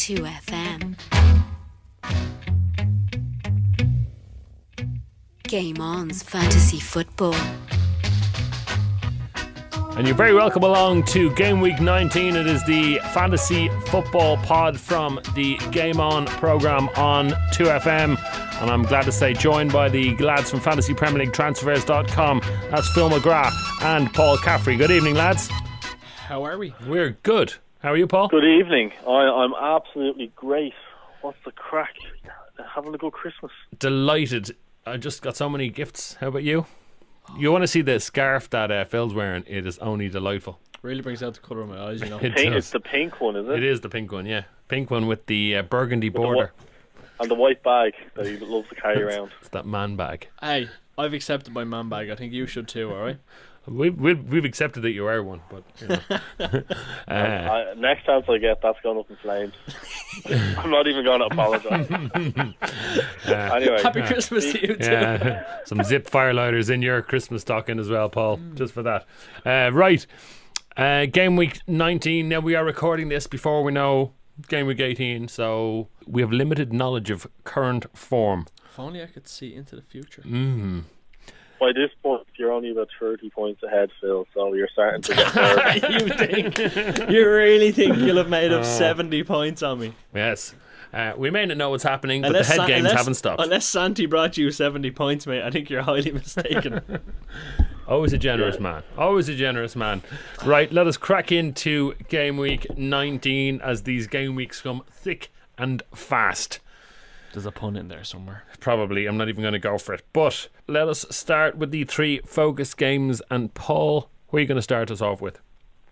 2FM. Game On's Fantasy Football. And you're very welcome along to Gameweek 19. It is the Fantasy Football Pod from the Game On programme on 2FM. And I'm glad to say joined by the lads from Fantasy Premier League Transfers.com. That's Phil McGrath and Paul Caffrey. Good evening, lads. How are we? We're good. How are you, Paul? Good evening. I'm absolutely great. What's the crack? Having a good Christmas. Delighted. I just got so many gifts. How about you? You want to see the scarf that Phil's wearing? It is only delightful. Really brings out the colour of my eyes, you know. It's the pink one, is it? It is the pink one, yeah. Pink one with the burgundy border. And the white bag that he loves to carry around. It's that man bag. Hey, I've accepted my man bag. I think you should too, alright? We've accepted that you are one, but you know. Next chance I get, that's gone up in flames. I'm not even going to apologise. Anyway, Happy Christmas to you too. Some zip firelighters in your Christmas stocking as well, Paul, just for that. Right, Game Week 19. Now we are recording this before we know Game Week 18, so we have limited knowledge of current form. If only I could see into the future. By this point, you're only about 30 points ahead, Phil, so you're starting to get nervous. You really think you'll have made up 70 points on me? Yes. We may not know what's happening, but the head games haven't stopped. Unless Santi brought you 70 points, mate, I think you're highly mistaken. Always a generous man. Always a generous man. Right, let us crack into Game Week 19 as these game weeks come thick and fast. There's a pun in there somewhere. Probably. I'm not even going to go for it. But let us start with the three focus games. And Paul, who are you going to start us off with?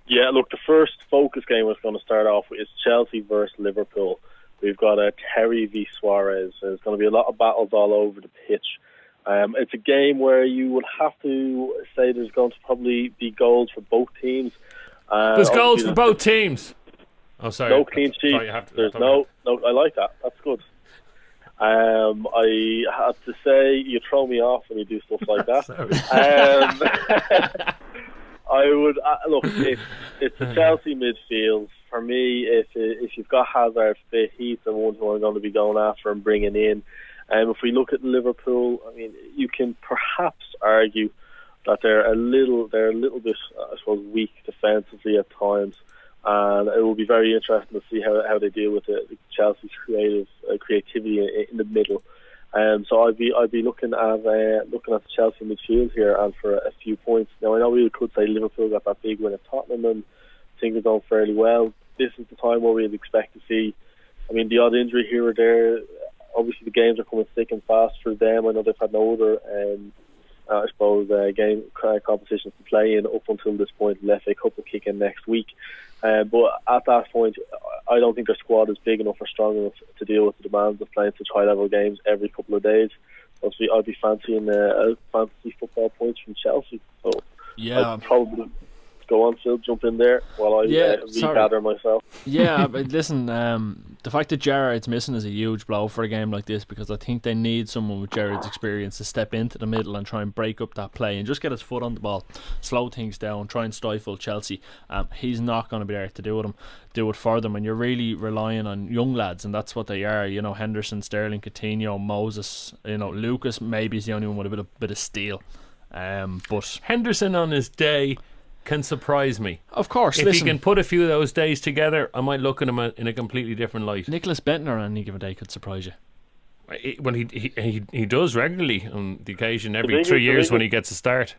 Yeah, look, the first focus game we're going to start off with is Chelsea versus Liverpool. We've got Terry v Suarez. There's going to be a lot of battles all over the pitch. It's a game where you would have to say there's going to probably be goals for both teams. There's goals for both teams. Oh, sorry. No clean sheet. There's no. I like that. That's good. I have to say, you throw me off when you do stuff like that. I would look. It's the Chelsea midfield for me. If you've got Hazard fit, he's the one who I'm going to be going after and bringing in. If we look at Liverpool, I mean, you can perhaps argue that they're a little bit, I suppose, weak defensively at times. And it will be very interesting to see how they deal with Chelsea's creativity in the middle. So I'd be looking at the Chelsea midfield here and for a few points. Now I know we could say Liverpool got that big win at Tottenham and things are going fairly well. This is the time where we'd expect to see, I mean, the odd injury here or there. Obviously the games are coming thick and fast for them. I know they've had no other I suppose game competitions to play in up until this point. The FA Cup will kick in next week. But at that point, I don't think their squad is big enough or strong enough to deal with the demands of playing such high-level games every couple of days. Obviously, I'd be fancying fantasy football points from Chelsea. So yeah, I'd probably go on, Phil, jump in there while I regather myself. Yeah, but listen, the fact that Gerrard's missing is a huge blow for a game like this, because I think they need someone with Gerrard's experience to step into the middle and try and break up that play and just get his foot on the ball, slow things down, try and stifle Chelsea. He's not going to be there to do it for them, and you're really relying on young lads, and that's what they are. You know, Henderson, Sterling, Coutinho, Moses. You know, Lucas maybe is the only one with a bit of steel. But Henderson on his day can surprise me. Of course, if he can put a few of those days together, I might look at him in a completely different light. Nicholas Bentner on any given day could surprise you. When he does regularly on the occasion every 3 years when he gets a start.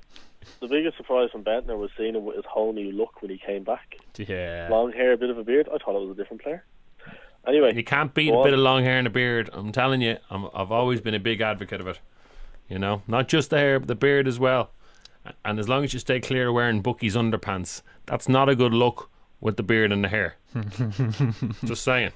The biggest surprise from Bentner was seeing him with his whole new look when he came back. Yeah, long hair, a bit of a beard. I thought it was a different player. Anyway, you can't beat a bit of long hair and a beard. I'm telling you, I've always been a big advocate of it. You know, not just the hair, but the beard as well. And as long as you stay clear of wearing Bucky's underpants, that's not a good look with the beard and the hair. Just saying.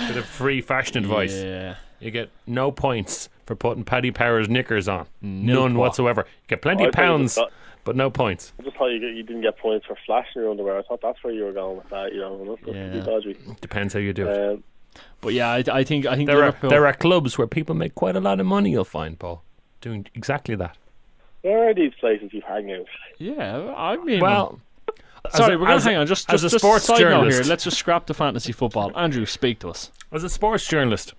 Bit of free fashion advice. Yeah. You get no points for putting Paddy Power's knickers on. None whatsoever. You get plenty of pounds, but no points. I just thought you didn't get points for flashing your underwear. I thought that's where you were going with that. You know, that's pretty dodgy. Depends how you do it. But yeah, I think there are clubs where people make quite a lot of money. You'll find, Paul, doing exactly that. Where are these places you've hung out? Yeah, I mean, well, Sorry, we're going to hang on. Just as a just sports side note journalist. here. Let's just scrap the fantasy football. Andrew, speak to us. As a sports journalist,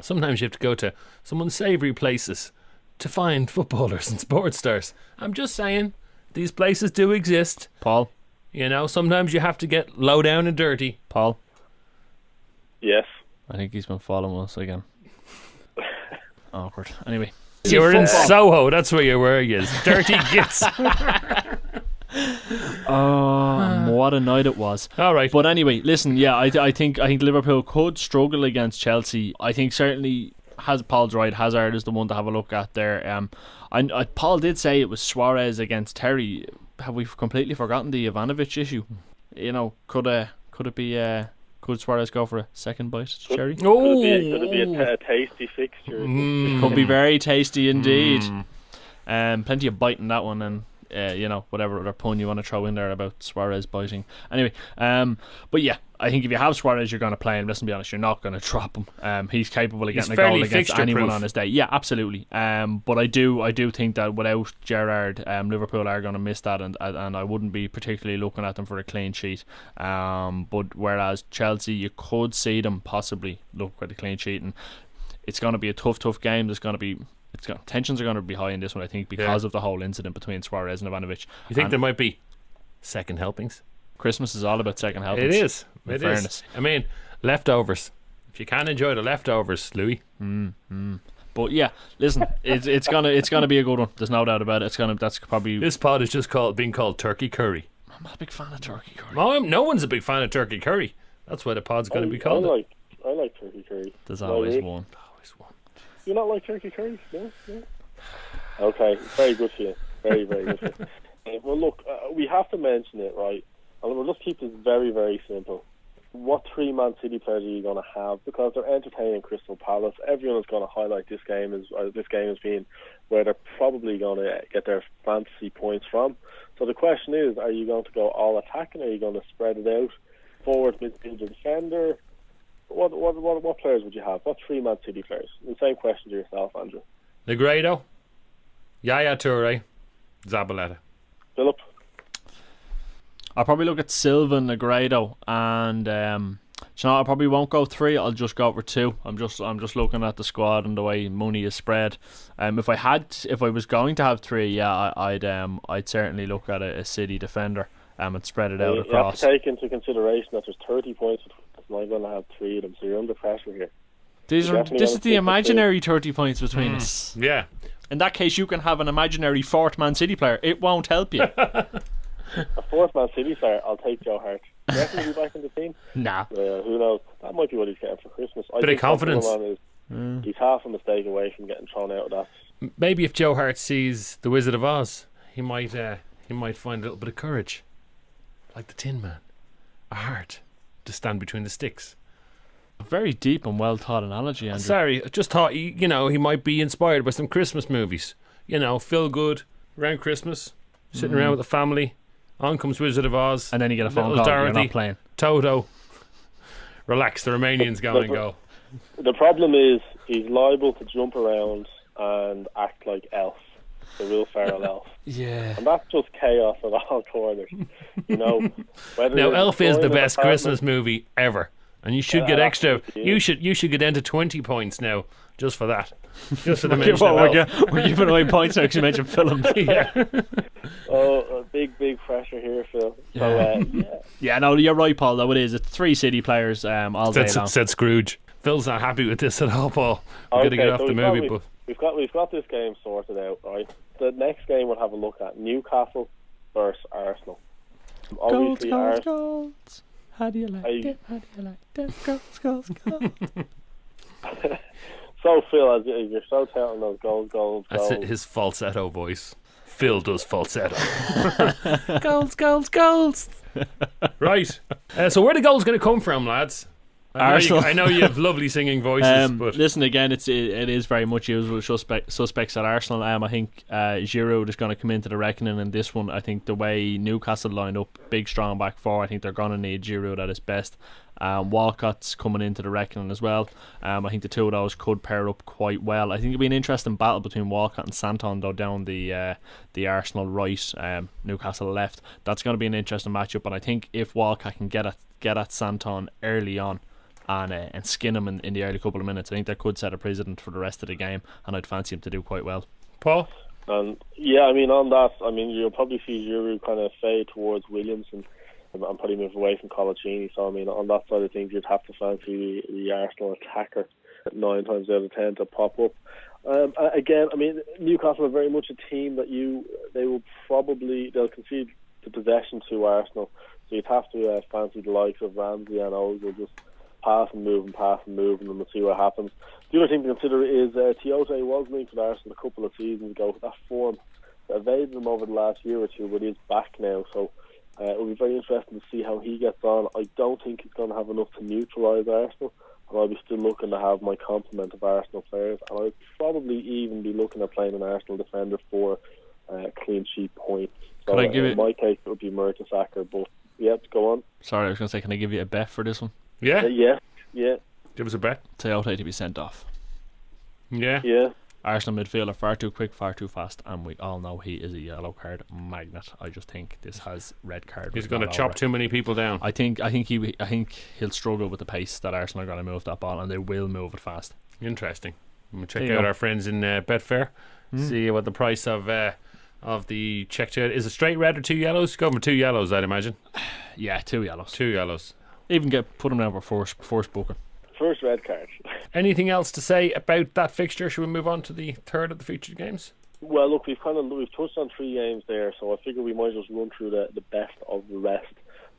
sometimes you have to go to some unsavoury places to find footballers and sports stars. I'm just saying, these places do exist. Paul? You know, sometimes you have to get low down and dirty. Paul? Yes. I think he's been following us again. Awkward. Anyway. You were in Soho, that's where you were, you dirty gits. Oh, what a night it was. All right. But anyway, listen, yeah, I think Liverpool could struggle against Chelsea. I think certainly Paul's right. Hazard is the one to have a look at there. Paul did say it was Suarez against Terry. Have we completely forgotten the Ivanovic issue? You know, could it be? Could Suarez go for a second bite, Cherry? Could it be a tasty fixture? Could be very tasty indeed. Plenty of bite in that one, and you know, whatever other pun you want to throw in there about Suarez biting. Anyway, but yeah, I think if you have Suarez, you're going to play him. Let's be honest, you're not going to drop him. He's capable of getting a goal against anyone on his day. Yeah, absolutely. But I do think that without Gerrard, Liverpool are going to miss that, and I wouldn't be particularly looking at them for a clean sheet. But whereas Chelsea, you could see them possibly look for the clean sheet, and it's going to be a tough game. Tensions are going to be high in this one, I think, because of the whole incident between Suarez and Ivanovic. You think there might be second helpings? Christmas is all about second helpings. It is. In fairness. I mean, leftovers. If you can enjoy the leftovers, Louis. But yeah, listen, it's gonna be a good one. There's no doubt about it. That's probably This pod is just being called turkey curry. I'm not a big fan of turkey curry. No one's a big fan of turkey curry. That's why the pod's going to be called. I like turkey curry. There's always one. You not like turkey curry? No? Okay, very good for you. Very, very good for you. Well, look, we have to mention it, right? And we'll just keep this very, very simple. What three Man City players are you going to have? Because they're entertaining Crystal Palace. Everyone is going to highlight this game as being where they're probably going to get their fantasy points from. So the question is, are you going to go all attacking? Are you going to spread it out? Forward, midfielder, defender? What players would you have? What three Man City players? The same question to yourself, Andrew. Negredo, Yaya Toure, Zabaleta. Philip? I'll probably look at Silva, Negredo, and I probably won't go three. I'll just go for two. I'm just looking at the squad and the way money is spread. If I was going to have three, I'd certainly look at a City defender and spread it out across. You have to take into consideration that there's 30 points. And I'm going to have three of them, so you're under pressure here. This is the imaginary 30 points between us. Yeah. In that case, you can have an imaginary fourth Man City player. It won't help you. A fourth Man City player, I'll take Joe Hart. Do you reckon he'll be back in the team? Nah. Who knows? That might be what he's getting for Christmas. Bit of confidence. He's half a mistake away from getting thrown out of that. Maybe if Joe Hart sees The Wizard of Oz, he might find a little bit of courage, like the Tin Man, a heart to stand between the sticks. A very deep and well thought analogy, Andrew. Sorry, I just thought he might be inspired by some Christmas movies. Feel good around Christmas, sitting around with the family. On comes Wizard of Oz, and then you get a phone little call. Dorothy, You're not playing. Toto. Relax, the Romanians go and go. The problem is he's liable to jump around and act like Elf, the real feral elf. Yeah. And that's just chaos at all corners. Now, Elf is the best Christmas movie ever, and you should get extra. You should get into 20 points now just for that. Just for the mention of Elf. We're giving away points now because you mentioned film. Yeah. Oh, big pressure here, Phil. Yeah. So, yeah, no, you're right, Paul. Though it is. It's three City players. All day long. Said Scrooge. Phil's not happy with this at all, Paul. We're gonna get off the movie, but we've got this game sorted out, right? The next game we'll have a look at Newcastle versus Arsenal. Obviously, Goals. How do you like it? How do you like it? Goals. So, Phil, as you're so touting those goals. That's his falsetto voice. Phil does falsetto. Goals. Right. So where the goals going to come from, lads? Arsenal. I know you have lovely singing voices, but listen, again, it is very much usual suspects at Arsenal. I think Giroud is going to come into the reckoning in this one. I think the way Newcastle lined up, big strong back four, I think they're going to need Giroud at his best. Walcott's coming into the reckoning as well. I think the two of those could pair up quite well. I think it'll be an interesting battle between Walcott and Santon, though, down the Arsenal right, Newcastle left. That's going to be an interesting matchup, and I think if Walcott can get at Santon early on and skin him in the early couple of minutes, I think that could set a precedent for the rest of the game, and I'd fancy him to do quite well. Paul? Yeah, I mean, on that, I mean, you'll probably see Giroud kind of fade towards Williamson and probably move away from Colaccini. So, I mean, on that side of things, you'd have to fancy the Arsenal attacker 9 times out of 10 to pop up. Again, I mean, Newcastle are very much a team that they'll concede the possession to Arsenal. So you'd have to fancy the likes of Ramsey and Ozil, just pass and move, and we'll see what happens. The other thing to consider is Tiote was linked with Arsenal a couple of seasons ago. That form evaded him over the last year or two, but he's back now. So it will be very interesting to see how he gets on. I don't think he's going to have enough to neutralise Arsenal, and I'll be still looking to have my complement of Arsenal players, and I'd probably even be looking at playing an Arsenal defender for clean sheet points. So in my case, it would be Mertesacker, but yeah, go on. Sorry, I was going to say, can I give you a bet for this one? Yeah? Yeah. Give us a bet. Tiote to be sent off. Yeah. Arsenal midfielder, far too quick, far too fast, and we all know he is a yellow card magnet. I just think this has red card. He's going to chop too many people down. I think he'll struggle with the pace that Arsenal are going to move that ball, and they will move it fast. Interesting. We'll check out our friends in Betfair. See what the price of the check to is. A straight red or 2 yellows? Go for 2 yellows, I'd imagine. Yeah, 2 yellows. 2 yellows. Even put him down for force booking. First red card. Anything else to say about that fixture? Should we move on to the third of the featured games? Well, look, we've touched on 3 games there, so I figure we might just run through the best of the rest.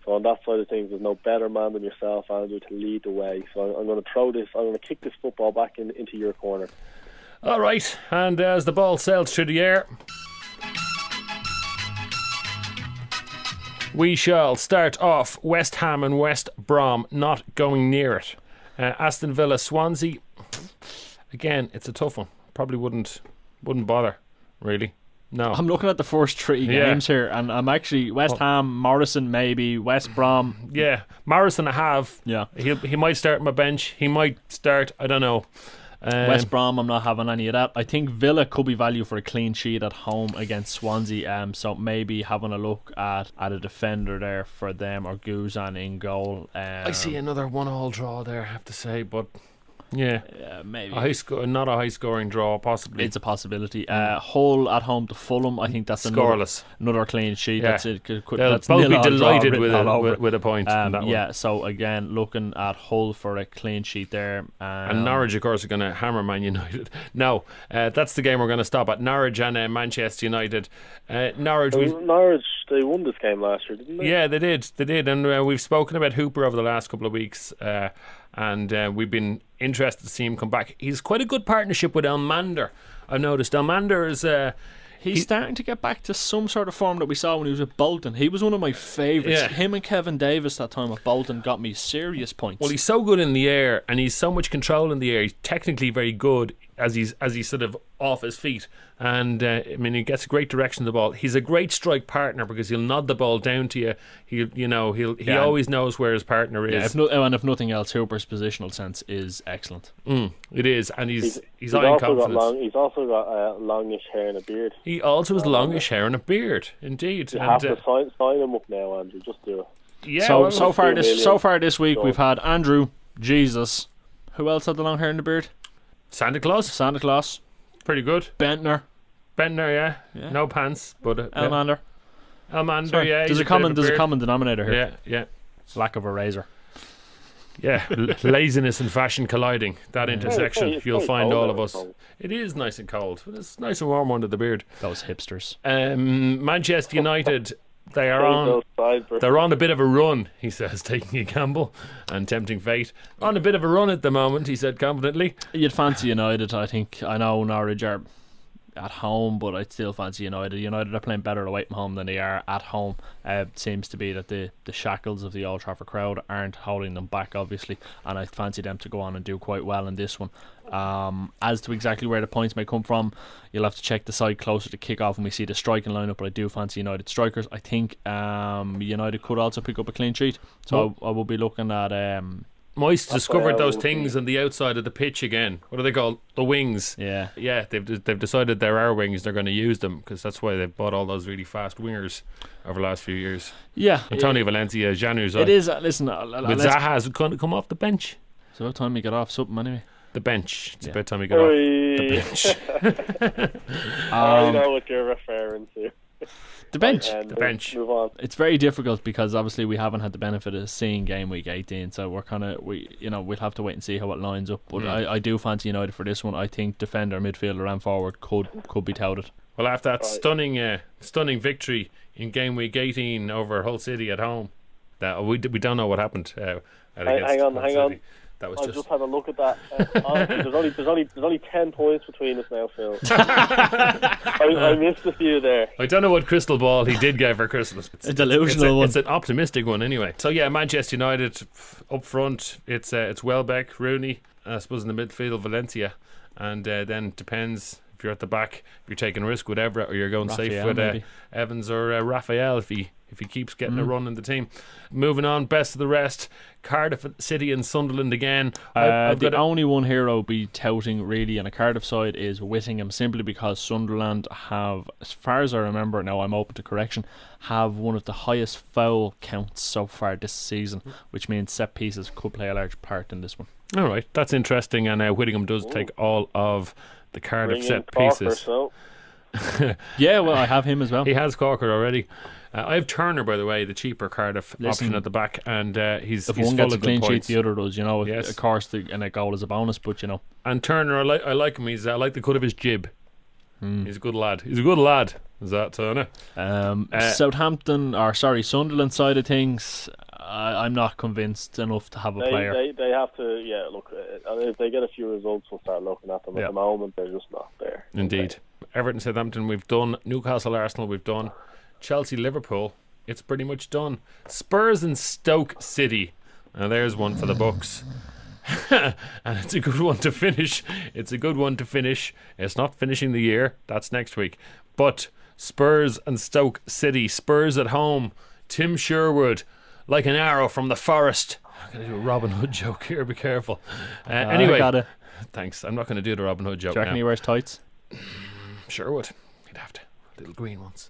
So on that side of things, there's no better man than yourself, Andrew, to lead the way. So I'm going to kick this football back into your corner. All right, and as the ball sails through the air, we shall start off West Ham and West Brom, not going near it. Aston Villa, Swansea. Again, it's a tough one. Probably wouldn't bother, really. No. I'm looking at the first 3 games here, and I'm actually West Ham, Morrison, maybe West Brom. Yeah, Morrison I have. Yeah, he might start on my bench. He might start. I don't know. West Brom, I'm not having any of that. I think Villa could be value for a clean sheet at home against Swansea. So maybe having a look at a defender there for them, or Guzan in goal. I see another 1-1 draw there, I have to say, but yeah, maybe not a high scoring draw, possibly. It's a possibility. Hull at home to Fulham, I think that's scoreless. Another clean sheet. Yeah. That's it. They'll both be delighted with a point. So again, looking at Hull for a clean sheet there. And Norwich, of course, are going to hammer Man United. No, that's the game we're going to stop at. Norwich and Manchester United. Norwich, they won this game last year, didn't they? Yeah, they did. And we've spoken about Hooper over the last couple of weeks. And we've been interested to see him come back. He's quite a good partnership with Elmander. I've noticed Elmander is he's starting to get back to some sort of form that we saw when he was at Bolton. He was one of my favourites. Yeah. Him and Kevin Davis that time at Bolton got me serious points. Well, he's so good in the air, and he's so much control in the air. He's technically very good as he's sort of off his feet, and I mean, he gets a great direction of the ball. He's a great strike partner because he'll nod the ball down to you. He always knows where his partner is. And if nothing else, Hooper's positional sense is excellent. It is, and he's also confidence. He's also got longish hair and a beard. He also has longish hair and a beard, indeed. You have to sign him up now, Andrew. Just do it. Yeah. So far this week we've had Andrew, Jesus. Who else had the long hair and the beard? Santa Claus. Pretty good. Bentner, yeah. No pants, but Elmander. Elmander, yeah. There's a common denominator here. Yeah. Lack of a razor. Yeah, laziness and fashion colliding. That intersection, you'll find all of us. It is nice and cold, but it's nice and warm under the beard. Those hipsters. Manchester United, they're on a bit of a run, he says, taking a gamble and tempting fate. On a bit of a run at the moment, he said confidently. You'd fancy United, I think. I know Norwich are at home, but I'd still fancy United. United are playing better away from home than they are at home. Seems to be that the shackles of the Old Trafford crowd aren't holding them back, obviously, and I fancy them to go on and do quite well in this one. As to exactly where the points may come from, you'll have to check the side closer to kick off when we see the striking lineup, but I do fancy United strikers. I think United could also pick up a clean sheet, so I will be looking at Moist discovered those things on the outside of the pitch again. What are they called? The wings. Yeah. They've decided there are wings. They're going to use them because that's why they've bought all those really fast wingers over the last few years. Yeah. Antonio Valencia, Januzaj. It is. Listen, but Zaha's going to come off the bench. It's about time we get off something anyway. The bench. It's about time we get off the bench. I know what you're referring to. The bench. The bench. Move on. It's very difficult because obviously we haven't had the benefit of seeing game week 18, so we'll have to wait and see how it lines up. But I do fancy United for this one. I think defender, midfielder, and forward could be touted. Well, after that stunning victory in game week 18 over Hull City at home, that we don't know what happened. Hang on. That was I just had a look at that. There's only 10 points between us now, Phil. I missed a few there. I don't know what crystal ball he did get for Christmas. A delusional one. It's an optimistic one anyway. So yeah, Manchester United up front. It's Welbeck, Rooney, I suppose in the midfield Valencia, and then depends if you're at the back, if you're taking a risk with Everett or you're going Raphael, safe with Evans or Raphael if he keeps getting a run in the team. Moving on, best of the rest, Cardiff City and Sunderland again. The only one here I'll be touting really on a Cardiff side is Whittingham, simply because Sunderland have, as far as I remember, now I'm open to correction, have one of the highest foul counts so far this season, which means set pieces could play a large part in this one. Alright, that's interesting, and Whittingham does take all of the Cardiff set pieces. Yeah, well, I have him as well. He has Corker already. I have Turner, by the way, the cheaper Cardiff option at the back, and he's if he's one full gets a of clean good sheet, points. the other does. Yes. Of course, and a goal is a bonus, but And Turner, I like him. I like the cut of his jib. He's a good lad. Is that Turner? Sunderland side of things, I'm not convinced enough to have a player. They have to, look, if they get a few results, we'll start looking at them. At the moment, they're just not there. Indeed. Everton, Southampton, we've done. Newcastle, Arsenal, we've done. Chelsea, Liverpool, it's pretty much done. Spurs and Stoke City. Now there's one for the Bucks. And it's a good one to finish. It's not finishing the year. That's next week. But Spurs and Stoke City. Spurs at home. Tim Sherwood, like an arrow from the forest. I'm going to do a Robin Hood joke here. Be careful. Anyway, thanks. I'm not going to do the Robin Hood joke. Do you reckon he wears tights? Sherwood. He'd have to. Little green ones.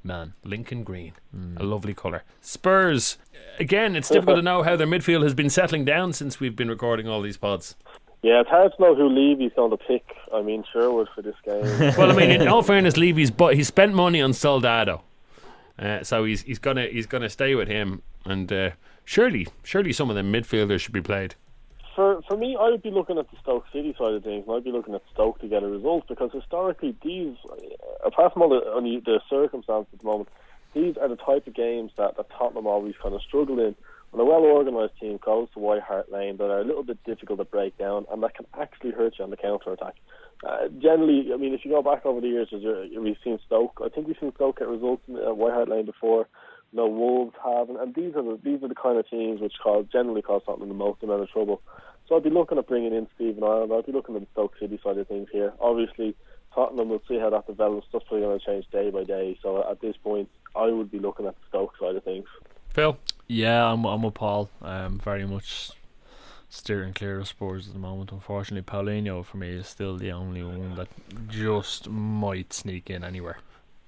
Man, Lincoln green, a lovely colour. Spurs, again, it's difficult to know how their midfield has been settling down since we've been recording all these pods. Yeah, it's hard to know who Levy's going to pick. I mean, Sherwood for this game. Well, I mean, in all fairness, Levy's he spent money on Soldado, so he's gonna stay with him, and surely some of the midfielders should be played. For me, I would be looking at the Stoke City side of things, and I'd be looking at Stoke to get a result, because historically these, apart from all the circumstances at the moment, these are the type of games that Tottenham always kind of struggle in. When a well-organised team goes to White Hart Lane, that are a little bit difficult to break down, and that can actually hurt you on the counter-attack. Generally, I mean, if you go back over the years, we've seen Stoke. I think we've seen Stoke get results in White Hart Lane before. Wolves have, and these are the kind of teams which generally cause Tottenham the most amount of trouble. So I'd be looking at bringing in Stephen Ireland. I'd be looking at the Stoke City side of things here. Obviously, Tottenham, will see how that develops. Stuff's probably going to change day by day. So at this point, I would be looking at the Stoke side of things. Phil? Yeah, I'm with Paul. Very much steering clear of Spurs at the moment. Unfortunately, Paulinho for me is still the only one that just might sneak in anywhere.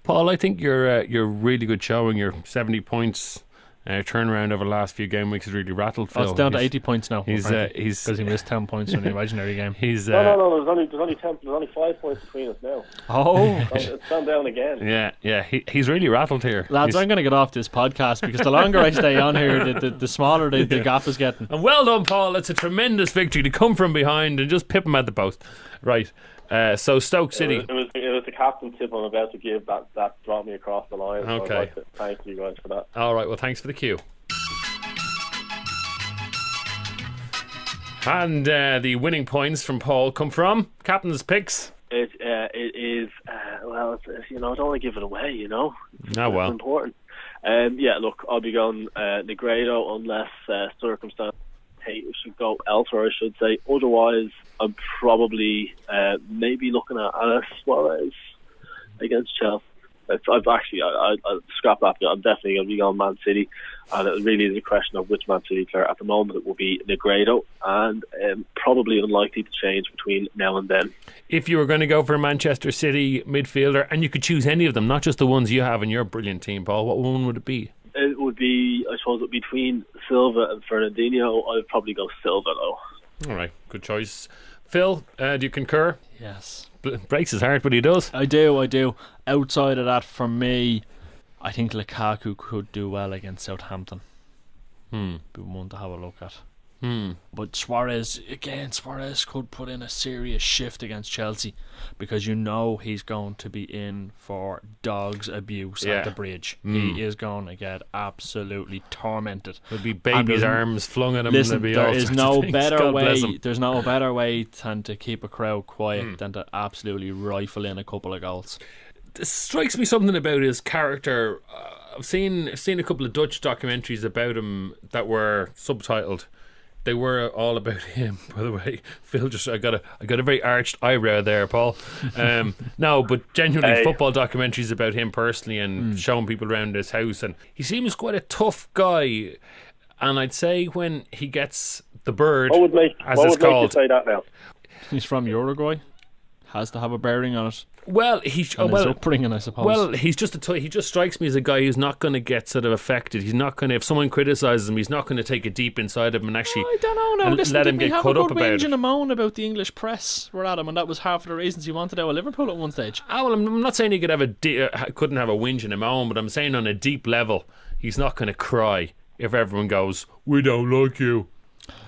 Paul, I think you're really good showing. Your 70 points turnaround over the last few game weeks has really rattled Phil. It's down to 80 points now. He's because he missed 10 points from the imaginary game. He's no. There's only 5 points between us now. Oh, it's gone down again. Yeah. He's really rattled here, lads. I'm going to get off this podcast because the longer I stay on here, the smaller the gap is getting. And well done, Paul. It's a tremendous victory to come from behind and just pip him at the post. Right. So Stoke City. It was the captain tip I'm about to give that brought me across the line. Okay. So I'd like to thank you guys for that. All right. Well, thanks for the cue. And the winning points from Paul come from captain's picks. It is. Well, it's, I don't want to give it away. Ah, well. It's important. Look, I'll be going Negredo unless circumstances should go elsewhere, I should say. Otherwise, I'm probably maybe looking at Suarez against Chelsea. I'll scrap that. I'm definitely going to be going Man City, and it really is a question of which Man City player. At the moment, it will be Negredo, and probably unlikely to change between now and then. If you were going to go for a Manchester City midfielder, and you could choose any of them, not just the ones you have in your brilliant team, Paul, what one would it be? It would be, I suppose, between Silva and Fernandinho. I'd probably go Silva, though. All right, good choice. Phil, do you concur? Yes. Breaks his heart, but he does. I do. Outside of that, for me, I think Lukaku could do well against Southampton. Be one to have a look at. But Suarez could put in a serious shift against Chelsea, because he's going to be in for dog's abuse at the bridge. He is going to get absolutely tormented. There'll be baby's arms flung at him. Listen, there is no better way. Him. There's no better way than to keep a crowd quiet than to absolutely rifle in a couple of goals. This strikes me something about his character. I've seen a couple of Dutch documentaries about him that were subtitled. They were all about him, by the way. Phil, I got a very arched eyebrow there, Paul. No, but genuinely football documentaries about him personally, and showing people around his house, and he seems quite a tough guy. And I'd say when he gets the bird, What would make you say that now? He's from Uruguay. Has to have a bearing on it. Well, his upbringing, I suppose. Well, he's he just strikes me as a guy who's not going to get sort of affected. He's not going to, if someone criticises him, he's not going to take it deep inside him and actually I don't know. No, let him get caught up about it. And a moan about the English press were at him, and that was half of the reasons he wanted out of Liverpool at one stage. Well, I'm not saying he could have couldn't have a whinge and a moan, but I'm saying on a deep level, he's not going to cry if everyone goes, "We don't like you."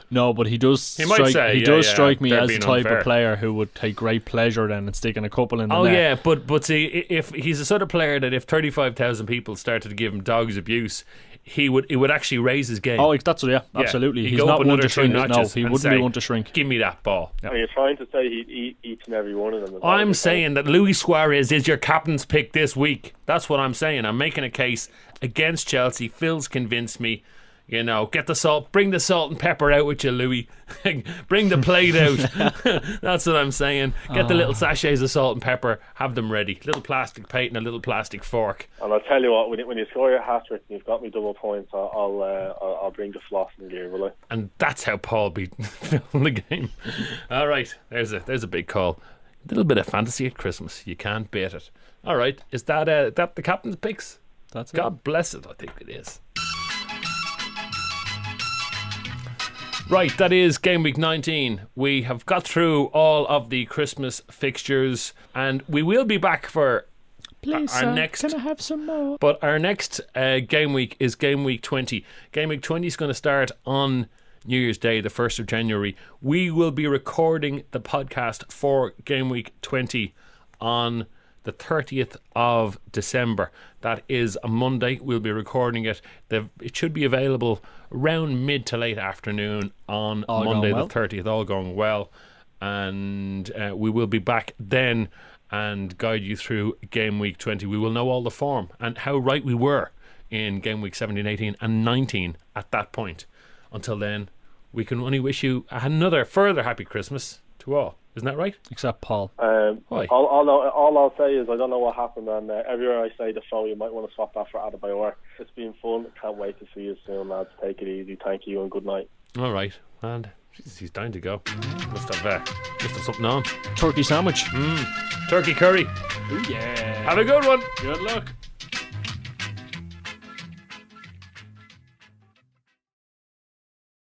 No, but he does. Strike me as the type of player who would take great pleasure then in sticking a couple in the net. Yeah, but see, if he's the sort of player that if 35,000 people started to give him dog's abuse, it would actually raise his game. Oh, absolutely. He's not one to shrink. No, he wouldn't be one to shrink. Give me that ball. Yeah. Are you trying to say he'd eat each and every one of them? I'm saying that Luis Suarez is your captain's pick this week. That's what I'm saying. I'm making a case against Chelsea. Phil's convinced me. Get the salt, bring the salt and pepper out with you, Louis. Bring the plate out. That's what I'm saying. Get the little sachets of salt and pepper, have them ready. Little plastic plate and a little plastic fork. And I'll tell you what, when you score your hat-trick and you've got me double points, I'll bring the flossing gear, will I? And that's how Paul beat Phil in the game. All right, there's a big call. A little bit of fantasy at Christmas. You can't beat it. All right, is that the captain's picks? That's it. God bless it, I think it is. Right, that is Game Week 19. We have got through all of the Christmas fixtures, and we will be back for Please, our next. Can I have some more? But our next game week is Game Week 20. Game Week 20 is going to start on New Year's Day, the 1st of January. We will be recording the podcast for Game Week 20 on the 30th of December. That is a Monday. We'll be recording it. It should be available around mid to late afternoon on Monday the 30th, all going well. And we will be back then and guide you through Game Week 20. We will know all the form and how right we were in Game Week 17, 18 and 19 at that point. Until then, we can only wish you another further happy Christmas to all. Isn't that right? Except Paul. Why? All I'll say is I don't know what happened, and everywhere I say the phone, you might want to swap that for Adebayor. It's been fun. Can't wait to see you soon, lads. Take it easy. Thank you and good night. All right. And he's dying to go. Must have something on. Turkey sandwich. Turkey curry. Ooh, yeah. Have a good one. Good luck.